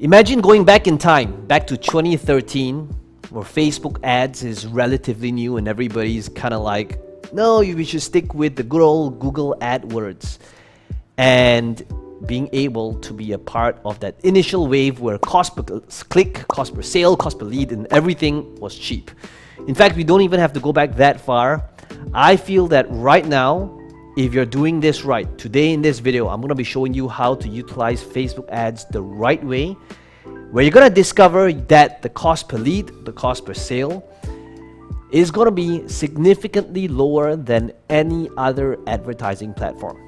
Imagine going back in time, back to 2013, where Facebook ads is relatively new and everybody's kind of like, no, we should stick with the good old Google AdWords. And being able to be a part of that initial wave where cost per click, cost per sale, cost per lead, and everything was cheap. In fact, we don't even have to go back that far. I feel that right now, if you're doing this right, today in this video, I'm going to be showing you how to utilize Facebook ads the right way, where you're going to discover that the cost per lead, the cost per sale, is going to be significantly lower than any other advertising platform.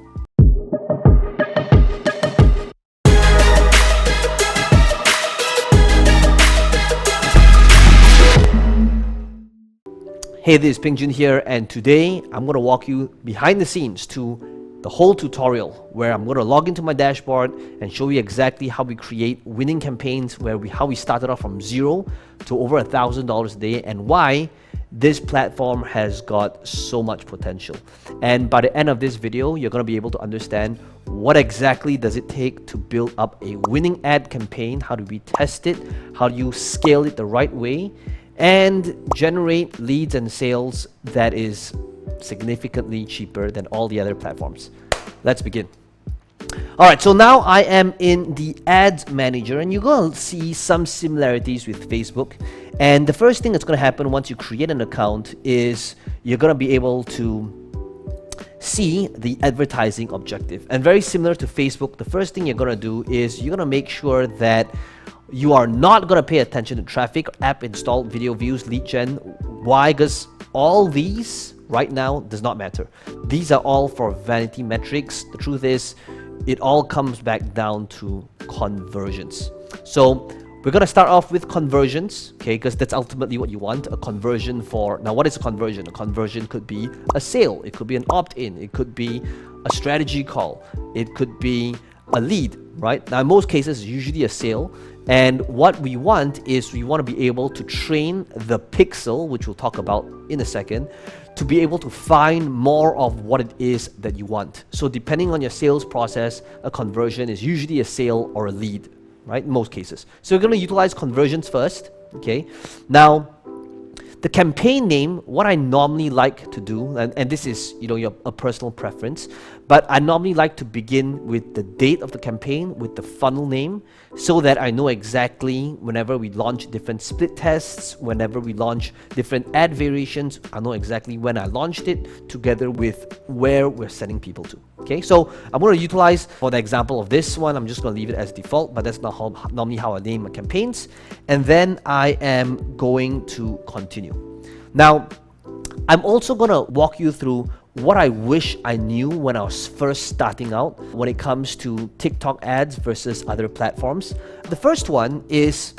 Hey, this is Peng Joon here, and today I'm going to walk you behind the scenes to the whole tutorial where I'm going to log into my dashboard and show you exactly how we create winning campaigns, how we started off from zero to over $1,000 a day, and why this platform has got so much potential. And by the end of this video, you're going to be able to understand what exactly does it take to build up a winning ad campaign, how do we test it, how do you scale it the right way, and generate leads and sales that is significantly cheaper than all the other platforms. Let's begin. Alright, so now I am in the Ads Manager, and you're going to see some similarities with Facebook. And the first thing that's going to happen once you create an account is you're going to be able to see the advertising objective. And very similar to Facebook, the first thing you're going to do is you're going to make sure that you are not going to pay attention to traffic, app install, video views, lead gen. Why? Because all these right now does not matter. These are all for vanity metrics. The truth is, it all comes back down to conversions. So we're going to start off with conversions, okay, because that's ultimately what you want, a conversion for. Now, what is a conversion? A conversion could be a sale, it could be an opt-in, it could be a strategy call, it could be a lead, right? Now, in most cases, it's usually a sale. And what we want is we want to be able to train the pixel, which we'll talk about in a second, to be able to find more of what it is that you want. So depending on your sales process, a conversion is usually a sale or a lead, right? In most cases. So we're going to utilize conversions first, okay? Now, the campaign name, what I normally like to do, and this is a personal preference, but I normally like to begin with the date of the campaign, with the funnel name, so that I know exactly whenever we launch different split tests, whenever we launch different ad variations, I know exactly when I launched it, together with where we're sending people to. Okay, so I'm going to utilize, for the example of this one, I'm just going to leave it as default, but that's not normally how I name my campaigns. And then I am going to continue. Now, I'm also going to walk you through what I wish I knew when I was first starting out when it comes to TikTok ads versus other platforms. The first one is,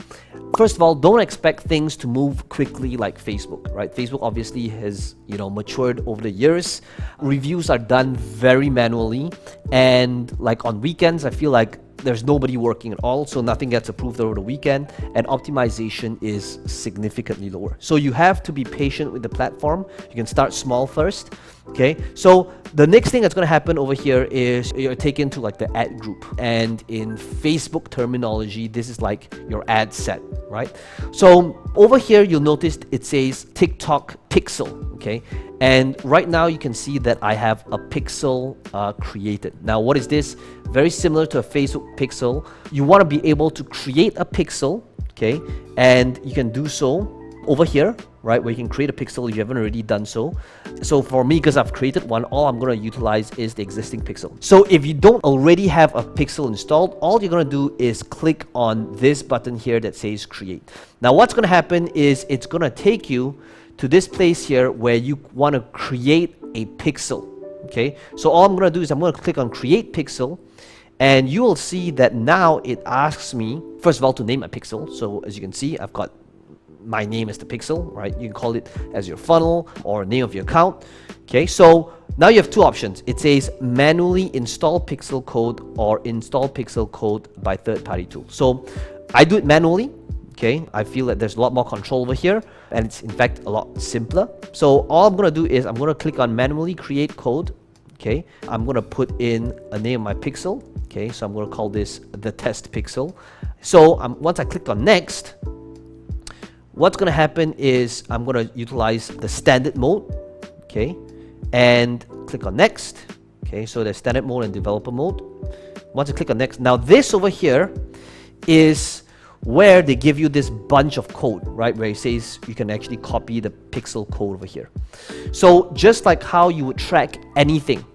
first of all, don't expect things to move quickly like Facebook, right? Facebook obviously has, matured over the years. Reviews are done very manually, and like on weekends, I feel like there's nobody working at all, so nothing gets approved over the weekend, and optimization is significantly lower. So you have to be patient with the platform. You can start small first. Okay, so the next thing that's going to happen over here is you're taken to like the ad group, and in Facebook terminology, this is like your ad set, right? So over here, you'll notice it says TikTok pixel, okay? And right now you can see that I have a pixel created. Now, what is this? Very similar to a Facebook pixel. You want to be able to create a pixel, okay? And you can do so over here, right, where you can create a pixel if you haven't already done so. So for me, because I've created one, all I'm going to utilize is the existing pixel. So if you don't already have a pixel installed, all you're going to do is click on this button here that says create. Now, what's going to happen is it's going to take you to this place here where you want to create a pixel. Okay, so all I'm going to do is I'm going to click on create pixel, and you will see that now it asks me, first of all, to name a pixel. So as you can see, I've got my name as the pixel, right? You can call it as your funnel or name of your account. Okay, so now you have two options. It says manually install pixel code or install pixel code by third-party tool. So I do it manually. Okay, I feel that there's a lot more control over here, and it's in fact a lot simpler. So all I'm going to do is I'm going to click on manually create code. Okay, I'm going to put in a name of my pixel. Okay, so I'm going to call this the test pixel. So once I click on next, what's going to happen is I'm going to utilize the standard mode, okay, and click on next. Okay, so there's standard mode and developer mode. Once you click on next, now this over here is where they give you this bunch of code, right, where it says you can actually copy the pixel code over here. So just like how you would track anything,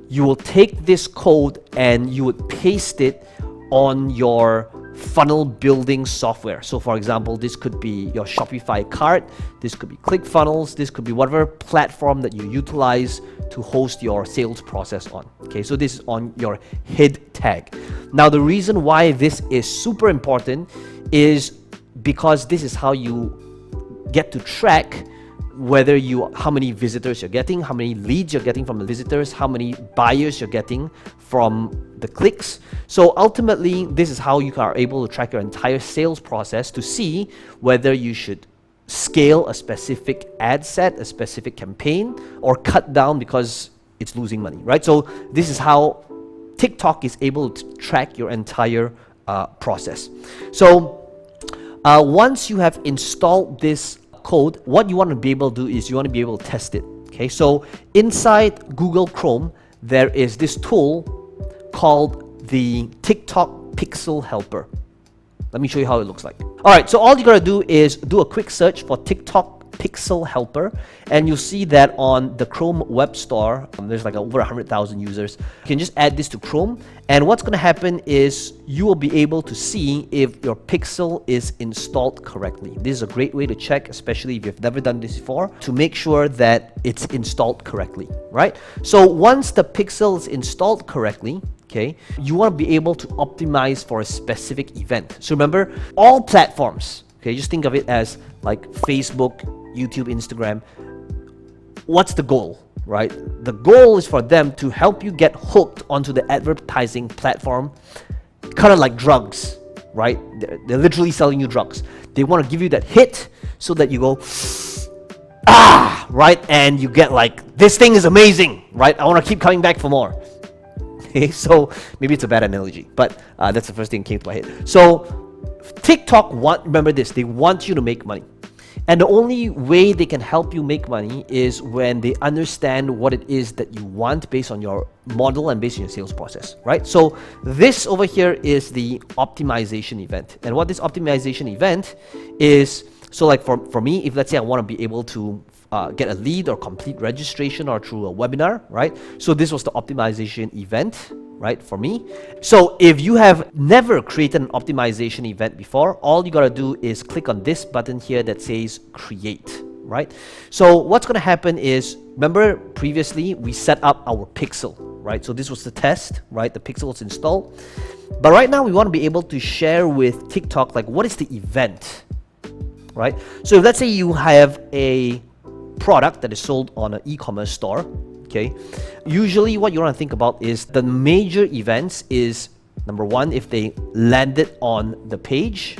you will take this code and you would paste it on your funnel building software. So for example, this could be your Shopify cart, this could be ClickFunnels, this could be whatever platform that you utilize to host your sales process on. Okay, so this is on your head tag. Now the reason why this is super important is because this is how you get to track whether how many visitors you're getting, how many leads you're getting from the visitors, how many buyers you're getting from the clicks. So ultimately, this is how you are able to track your entire sales process to see whether you should scale a specific ad set, a specific campaign, or cut down because it's losing money, right? So this is how TikTok is able to track your entire process. So once you have installed this code, what you want to be able to do is you want to be able to test it. Okay, so inside Google Chrome, there is this tool called the TikTok Pixel Helper. Let me show you how it looks like. All right, so all you gotta do is do a quick search for TikTok Pixel Helper, and you'll see that on the Chrome Web Store, there's like over 100,000 users. You can just add this to Chrome, and what's gonna happen is you will be able to see if your pixel is installed correctly. This is a great way to check, especially if you've never done this before, to make sure that it's installed correctly, right? So once the pixel is installed correctly, okay, you want to be able to optimize for a specific event. So remember, all platforms, okay, just think of it as like Facebook, YouTube, Instagram. What's the goal, right? The goal is for them to help you get hooked onto the advertising platform, kind of like drugs, right? They're literally selling you drugs. They want to give you that hit so that you go, ah, right? And you get like, this thing is amazing, right? I want to keep coming back for more. Okay, so maybe it's a bad analogy, but that's the first thing that came to my head. So TikTok remember this, they want you to make money. And the only way they can help you make money is when they understand what it is that you want based on your model and based on your sales process, right? So this over here is the optimization event. And what this optimization event is, so like for me, if let's say I want to be able to get a lead or complete registration or through a webinar, right? So this was the optimization event, right, for me. So if you have never created an optimization event before, all you gotta do is click on this button here that says create, right? So what's gonna happen is, remember previously we set up our pixel, right? So this was the test, right? The pixel was installed. But right now we want to be able to share with TikTok, like, what is the event, right? So if let's say you have a product that is sold on an e-commerce store, okay, usually what you want to think about is the major events is, number one, if they landed on the page,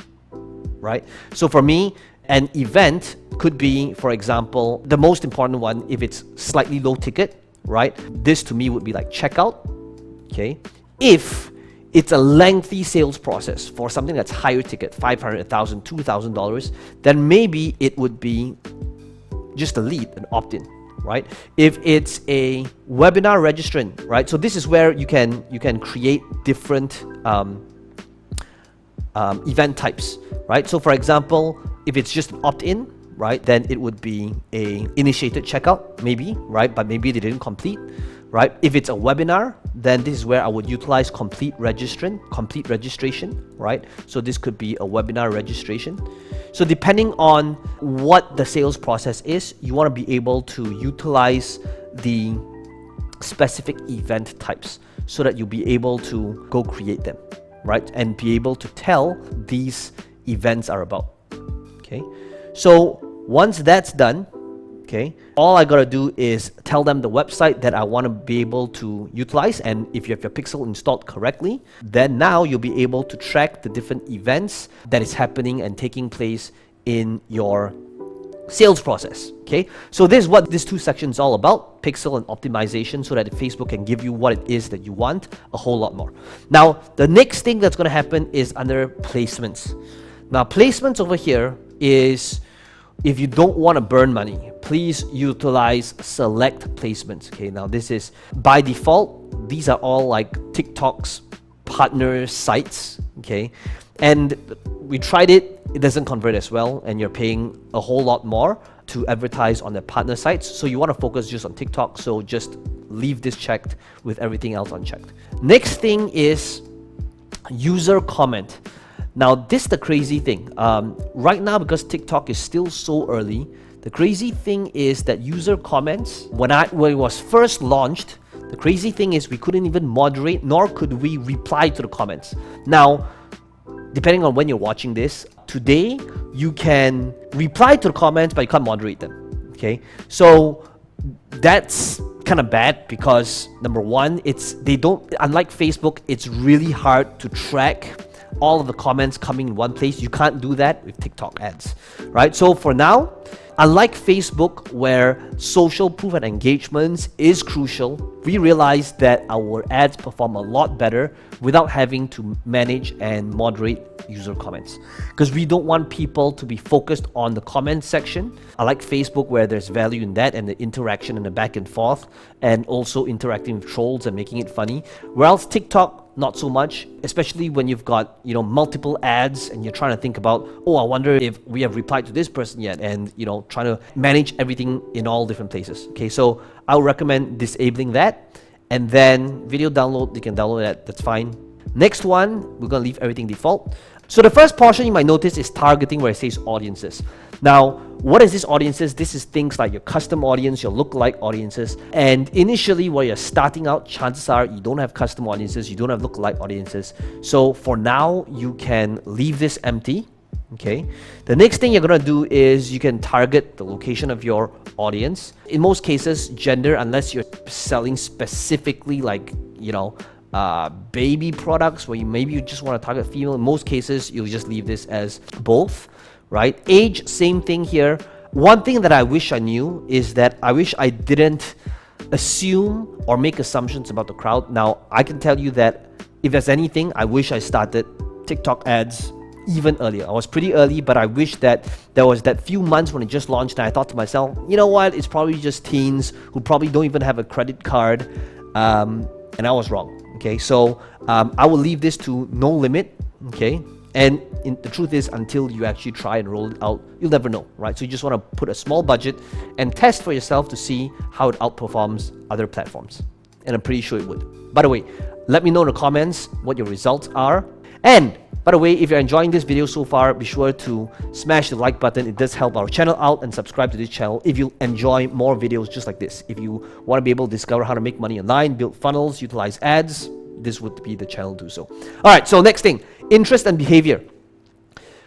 right? So for me, an event could be, for example, the most important one, if it's slightly low ticket, right? This to me would be like checkout, okay? If it's a lengthy sales process for something that's higher ticket, $500, $1,000, $2,000, then maybe it would be just a lead, an opt-in, right? If it's a webinar registrant, right? So this is where you can create different event types, right? So for example, if it's just opt-in, right, then it would be a initiated checkout, maybe, right? But maybe they didn't complete, right? If it's a webinar, then this is where I would utilize complete registration, right? So this could be a webinar registration. So depending on what the sales process is, you want to be able to utilize the specific event types so that you'll be able to go create them, right? And be able to tell these events are about, okay? So once that's done, okay, all I gotta do is tell them the website that I want to be able to utilize, and if you have your pixel installed correctly, then now you'll be able to track the different events that is happening and taking place in your sales process. Okay, so this is what these two sections all about: pixel and optimization, so that Facebook can give you what it is that you want a whole lot more. Now the next thing that's going to happen is under placements. Now placements over here is, if you don't want to burn money, please utilize select placements. Okay, now this is by default, these are all like TikTok's partner sites. Okay, and we tried it, it doesn't convert as well, and you're paying a whole lot more to advertise on the partner sites. So you want to focus just on TikTok, so just leave this checked with everything else unchecked. Next thing is user comment. Now this is the crazy thing. Right now, because TikTok is still so early, the crazy thing is that user comments, when it was first launched, the crazy thing is we couldn't even moderate, nor could we reply to the comments. Now, depending on when you're watching this, today you can reply to the comments, but you can't moderate them. Okay, so that's kind of bad because number one, unlike Facebook, it's really hard to track all of the comments coming in one place. You can't do that with TikTok ads, right? So for now, unlike Facebook, where social proof and engagements is crucial, we realized that our ads perform a lot better without having to manage and moderate user comments, because we don't want people to be focused on the comment section. I like Facebook, where there's value in that and the interaction and the back and forth, and also interacting with trolls and making it funny. Whereas TikTok, not so much, especially when you've got, you know, multiple ads and you're trying to think about, oh, I wonder if we have replied to this person yet, and, you know, trying to manage everything in all different places. Okay, so I would recommend disabling that. And then video download, you can download that, that's fine. Next one, we're gonna leave everything default. So the first portion you might notice is targeting, where it says audiences. Now, what is this audiences? This is things like your custom audience, your lookalike audiences. And initially, while you're starting out, chances are you don't have custom audiences, you don't have lookalike audiences. So for now, you can leave this empty. Okay. The next thing you're gonna do is you can target the location of your audience. In most cases, gender, unless you're selling specifically, like, you know, baby products, where maybe you just want to target female. In most cases, you'll just leave this as both, right? Age, same thing here. One thing that I wish I knew is that I wish I didn't assume or make assumptions about the crowd. Now, I can tell you that if there's anything, I wish I started TikTok ads even earlier. I was pretty early, but I wish that there was that few months when it just launched and I thought to myself, you know what, it's probably just teens who probably don't even have a credit card, and I was wrong. Okay, so I will leave this to no limit. Okay, and the truth is, until you actually try and roll it out, you'll never know, right? So you just want to put a small budget and test for yourself to see how it outperforms other platforms, and I'm pretty sure it would. By the way, let me know in the comments what your results are. And by the way, if you're enjoying this video so far, be sure to smash the like button. It does help our channel out, and subscribe to this channel if you enjoy more videos just like this. If you want to be able to discover how to make money online, build funnels, utilize ads, this would be the channel to do so. All right, so next thing, interest and behavior.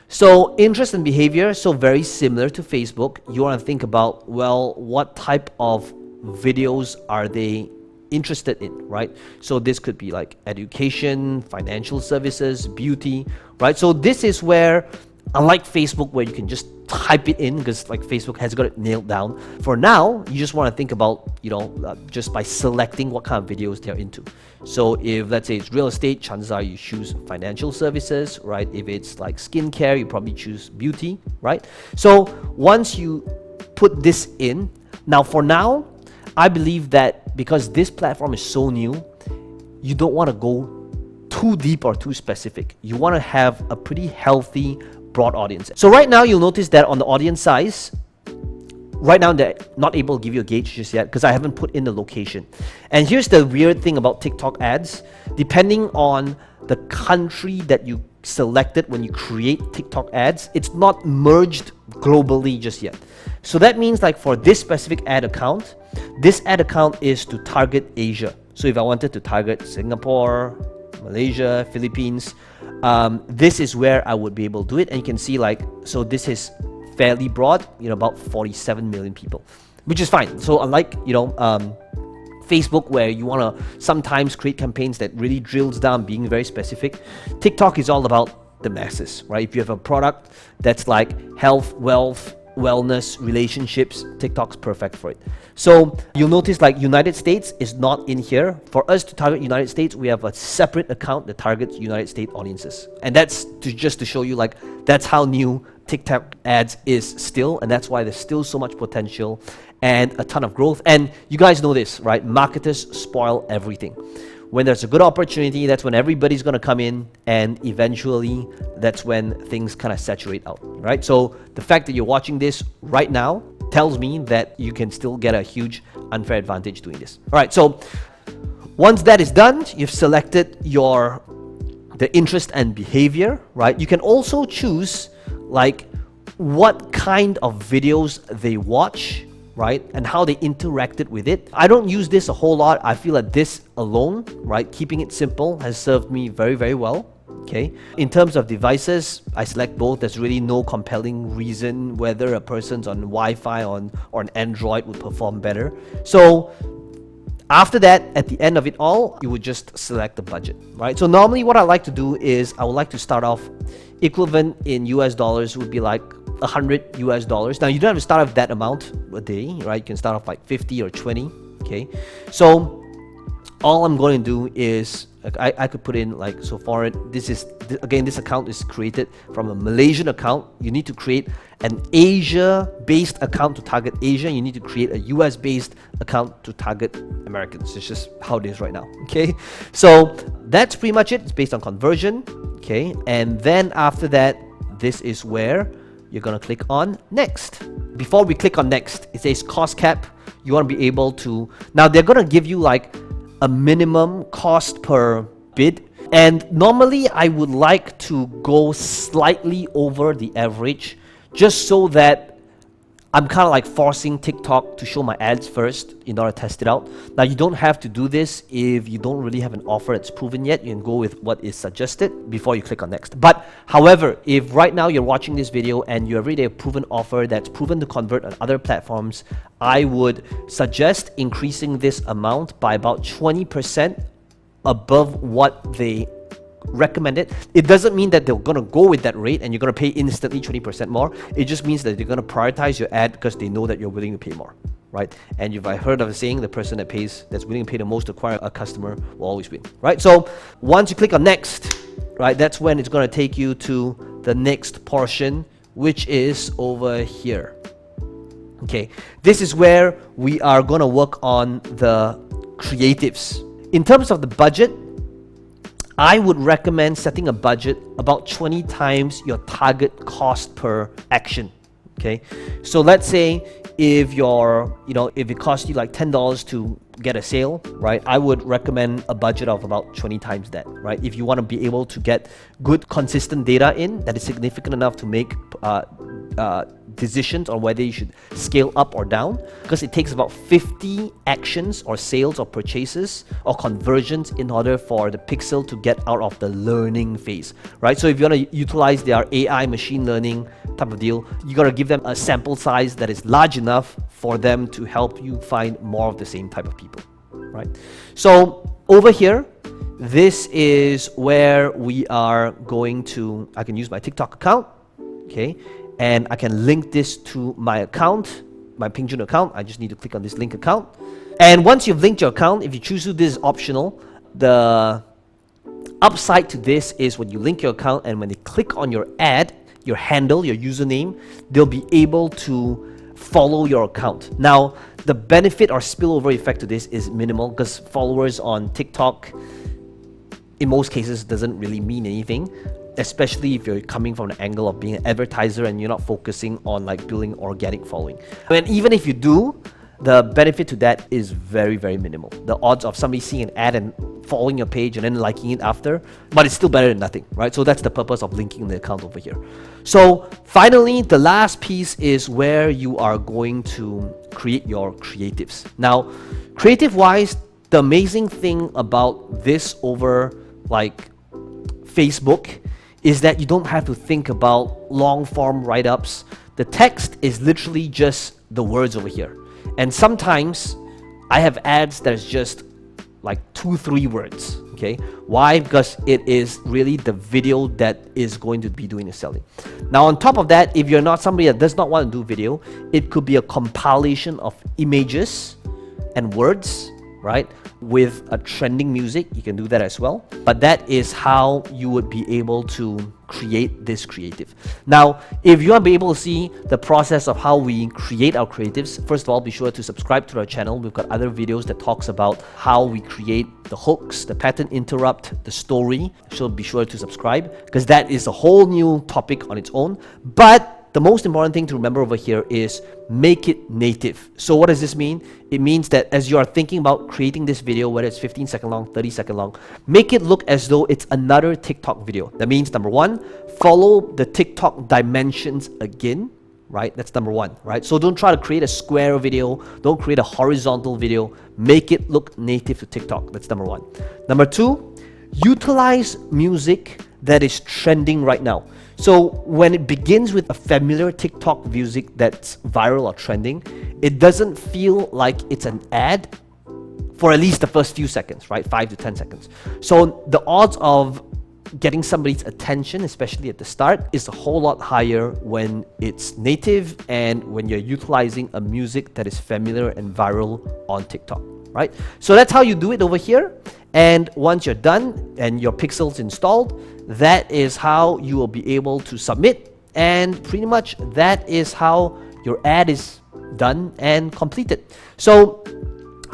So interest and behavior, so very similar to Facebook. You want to think about, well, what type of videos are they interested in, right? So this could be like education, financial services, beauty, right? So this is where, unlike Facebook, where you can just type it in, because like Facebook has got it nailed down. For now, you just want to think about, you know, just by selecting what kind of videos they're into. So if, let's say, it's real estate, chances are you choose financial services, right? If it's like skincare, you probably choose beauty, right? So once you put this in, now for now, I believe that because this platform is so new, you don't want to go too deep or too specific. You want to have a pretty healthy, broad audience. So right now, you'll notice that on the audience size, right now they're not able to give you a gauge just yet because I haven't put in the location. And here's the weird thing about TikTok ads. Depending on the country that you selected when you create TikTok ads, it's not merged globally just yet. So that means, like, for this specific ad account, this ad account is to target Asia. So if I wanted to target Singapore, Malaysia, Philippines, this is where I would be able to do it. And you can see, like, so this is fairly broad, you know, about 47 million people, which is fine. So unlike, you know, Facebook, where you want to sometimes create campaigns that really drills down, being very specific, TikTok is all about the masses, right? If you have a product that's like health, wealth, wellness, relationships, TikTok's perfect for it. So you'll notice like United States is not in here. For us to target United States, we have a separate account that targets United States audiences. And that's just to show you like that's how new TikTok ads is still, and that's why there's still so much potential and a ton of growth. And you guys know this, right? Marketers spoil everything. When there's a good opportunity, that's when everybody's going to come in, and eventually that's when things kind of saturate out, right? So the fact that you're watching this right now tells me that you can still get a huge unfair advantage doing this. All right, so once that is done, you've selected the interest and behavior, right? You can also choose like what kind of videos they watch, right? And how they interacted with it. I don't use this a whole lot. I feel like this alone, right? Keeping it simple has served me very, very well. Okay. In terms of devices, I select both. There's really no compelling reason whether a person's on Wi-Fi or an Android would perform better. So after that, at the end of it all, you would just select the budget, right? So normally what I like to do is I would like to start off equivalent in US dollars would be like $100 US. Now you don't have to start off that amount a day, right? You can start off like 50 or 20, okay? So all I'm going to do is I could put in like, so for it, this account is created from a Malaysian account. You need to create an Asia-based account to target Asia. You need to create a US-based account to target Americans. It's just how it is right now, okay? So that's pretty much it. It's based on conversion, okay? And then after that, this is where you're gonna click on next. Before we click on next, it says cost cap. You wanna be able to, now they're gonna give you like a minimum cost per bid, and normally I would like to go slightly over the average just so that I'm kind of like forcing TikTok to show my ads first in order to test it out. Now you don't have to do this if you don't really have an offer that's proven yet. You can go with what is suggested before you click on next. But however, if right now you're watching this video and you already have a proven offer that's proven to convert on other platforms, I would suggest increasing this amount by about 20% above what they recommended. It doesn't mean that they're gonna go with that rate and you're gonna pay instantly 20% more. It just means that they're gonna prioritize your ad because they know that you're willing to pay more, right? And you've heard of a saying, the person that's willing to pay the most to acquire a customer will always win, right? So once you click on next, right, that's when it's gonna take you to the next portion, which is over here. Okay, this is where we are gonna work on the creatives. In terms of the budget, I would recommend setting a budget about 20 times your target cost per action. Okay, so let's say if if it costs you like $10 to get a sale, right, I would recommend a budget of about 20 times that, right? If you want to be able to get good consistent data in that is significant enough to make decisions on whether you should scale up or down, because it takes about 50 actions or sales or purchases or conversions in order for the pixel to get out of the learning phase, right? So if you want to utilize their AI machine learning type of deal, you got to give them a sample size that is large enough for them to help you find more of the same type of people, right? So over here, this is where we are going to, I can use my TikTok account, okay? And I can link this to my account, my Peng Joon account. I just need to click on this link account. And once you've linked your account, if you choose to, this is optional. The upside to this is when you link your account and when they click on your ad, your handle, your username, they'll be able to follow your account. Now, the benefit or spillover effect to this is minimal because followers on TikTok, in most cases, doesn't really mean anything, especially if you're coming from the angle of being an advertiser and you're not focusing on like building organic following. And even if you do, the benefit to that is very, very minimal. The odds of somebody seeing an ad and following your page and then liking it after, but it's still better than nothing, right? So that's the purpose of linking the account over here. So finally, the last piece is where you are going to create your creatives. Now, creative-wise, the amazing thing about this over like Facebook is that you don't have to think about long-form write-ups. The text is literally just the words over here. And sometimes I have ads that is just like 2-3 words, Okay, why? Because it is really the video that is going to be doing the selling. Now on top of that, if you're not somebody that does not want to do video, it could be a compilation of images and words, right, with a trending music. You can do that as well, but that is how you would be able to create this creative. Now, if you want to be able to see the process of how we create our creatives, first of all, be sure to subscribe to our channel. We've got other videos that talks about how we create the hooks, the pattern interrupt, the story. So be sure to subscribe, because that is a whole new topic on its own. But the most important thing to remember over here is make it native. So what does this mean? It means that as you are thinking about creating this video, whether it's 15-second long, 30-second long, make it look as though it's another TikTok video. That means, number one, follow the TikTok dimensions again, right? That's number one, right? So don't try to create a square video. Don't create a horizontal video. Make it look native to TikTok. That's number one. Number two, utilize music that is trending right now. So when it begins with a familiar TikTok music that's viral or trending, it doesn't feel like it's an ad for at least the first few seconds, right? 5 to 10 seconds. So the odds of getting somebody's attention, especially at the start, is a whole lot higher when it's native and when you're utilizing a music that is familiar and viral on TikTok, right? So that's how you do it over here. And once you're done and your pixel's installed, that is how you will be able to submit, and pretty much that is how your ad is done and completed. So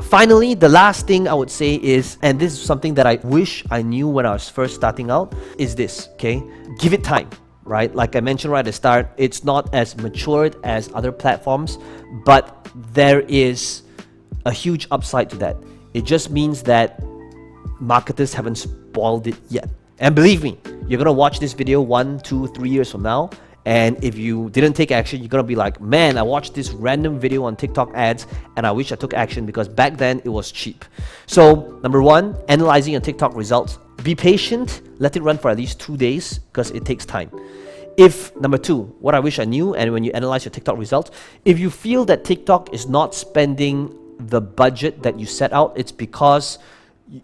finally, the last thing I would say is, and this is something that I wish I knew when I was first starting out, is this, okay? Give it time, right? Like I mentioned right at the start, it's not as matured as other platforms, but there is a huge upside to that. It just means that marketers haven't spoiled it yet. And believe me, you're gonna watch this video 1, 2, 3 years from now, and if you didn't take action, you're gonna be like, man, I watched this random video on TikTok ads and I wish I took action because back then it was cheap. So number one, analyzing your TikTok results. Be patient, let it run for at least 2 days because it takes time. If, number two, what I wish I knew, and when you analyze your TikTok results, if you feel that TikTok is not spending the budget that you set out, it's because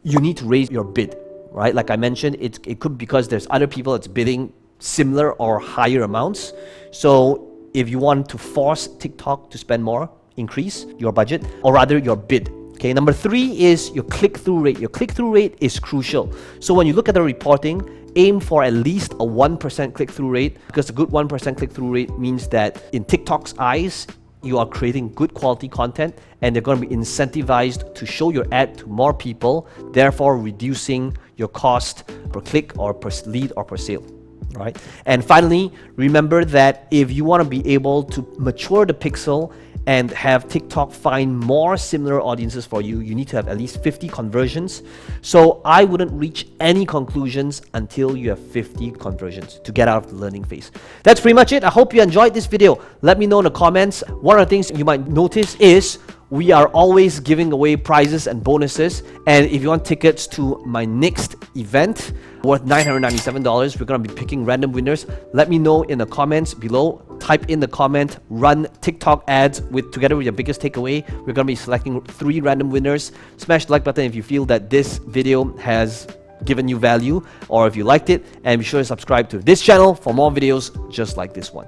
you need to raise your bid, right? Like I mentioned, it could be because there's other people that's bidding similar or higher amounts. So if you want to force TikTok to spend more, increase your budget, or rather your bid. Okay, number three is your click-through rate. Your click-through rate is crucial. So when you look at the reporting, aim for at least a 1% click-through rate, because a good 1% click-through rate means that in TikTok's eyes, you are creating good quality content and they're going to be incentivized to show your ad to more people, therefore reducing your cost per click or per lead or per sale. Right? And finally, remember that if you want to be able to mature the pixel and have TikTok find more similar audiences for you, you need to have at least 50 conversions. So I wouldn't reach any conclusions until you have 50 conversions to get out of the learning phase. That's pretty much it. I hope you enjoyed this video. Let me know in the comments. One of the things you might notice is we are always giving away prizes and bonuses. And if you want tickets to my next event worth $997, we're going to be picking random winners. Let me know in the comments below. Type in the comment, run TikTok ads together with your biggest takeaway. We're going to be selecting 3 random winners. Smash the like button if you feel that this video has given you value or if you liked it. And be sure to subscribe to this channel for more videos just like this one.